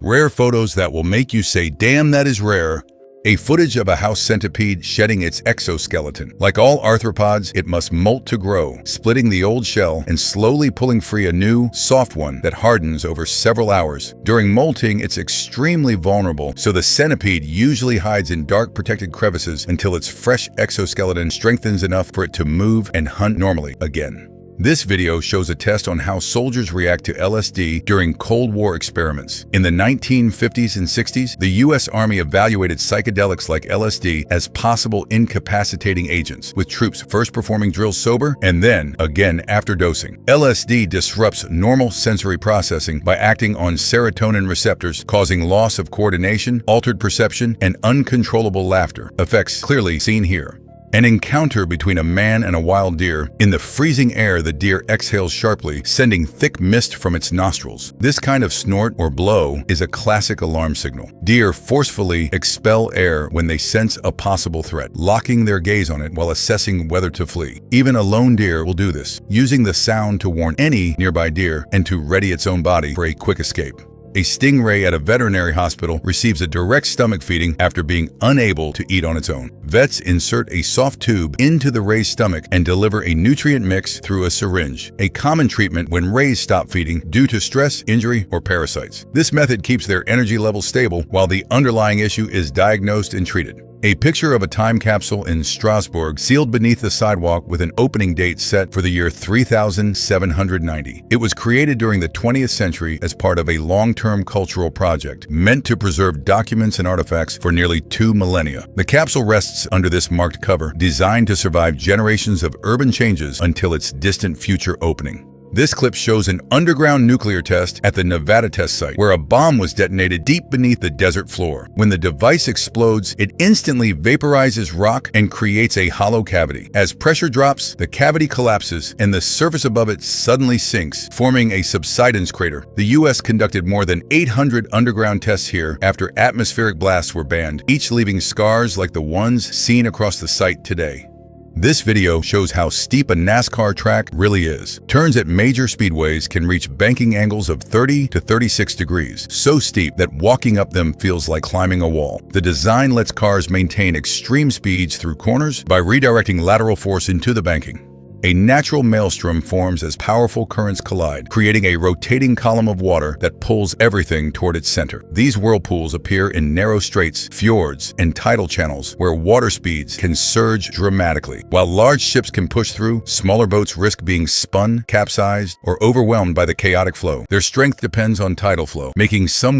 Rare photos that will make you say, damn, that is rare. A footage of a house centipede shedding its exoskeleton. Like all arthropods, it must molt to grow, splitting the old shell and slowly pulling free a new, soft one that hardens over several hours. During molting, it's extremely vulnerable, so the centipede usually hides in dark protected crevices until its fresh exoskeleton strengthens enough for it to move and hunt normally again. This video shows a test on how soldiers react to LSD during Cold War experiments. In the 1950s and 60s, the U.S. Army evaluated psychedelics like LSD as possible incapacitating agents, with troops first performing drills sober and then again after dosing. LSD disrupts normal sensory processing by acting on serotonin receptors, causing loss of coordination, altered perception, and uncontrollable laughter, effects clearly seen here. An encounter between a man and a wild deer. In the freezing air, the deer exhales sharply, sending thick mist from its nostrils. This kind of snort or blow is a classic alarm signal. Deer forcefully expel air when they sense a possible threat, locking their gaze on it while assessing whether to flee. Even a lone deer will do this, using the sound to warn any nearby deer and to ready its own body for a quick escape. A stingray at a veterinary hospital receives a direct stomach feeding after being unable to eat on its own. Vets insert a soft tube into the ray's stomach and deliver a nutrient mix through a syringe, a common treatment when rays stop feeding due to stress, injury, or parasites. This method keeps their energy levels stable while the underlying issue is diagnosed and treated. A picture of a time capsule in Strasbourg sealed beneath the sidewalk with an opening date set for the year 3790. It was created during the 20th century as part of a long-term cultural project meant to preserve documents and artifacts for nearly 2 millennia. The capsule rests under this marked cover, designed to survive generations of urban changes until its distant future opening. This clip shows an underground nuclear test at the Nevada test site, where a bomb was detonated deep beneath the desert floor. When the device explodes, it instantly vaporizes rock and creates a hollow cavity. As pressure drops, the cavity collapses and the surface above it suddenly sinks, forming a subsidence crater. The U.S. conducted more than 800 underground tests here after atmospheric blasts were banned, each leaving scars like the ones seen across the site today. This video shows how steep a NASCAR track really is. Turns at major speedways can reach banking angles of 30 to 36 degrees, so steep that walking up them feels like climbing a wall. The design lets cars maintain extreme speeds through corners by redirecting lateral force into the banking. A natural maelstrom forms as powerful currents collide, creating a rotating column of water that pulls everything toward its center. These whirlpools appear in narrow straits, fjords, and tidal channels where water speeds can surge dramatically. While large ships can push through, smaller boats risk being spun, capsized, or overwhelmed by the chaotic flow. Their strength depends on tidal flow, making some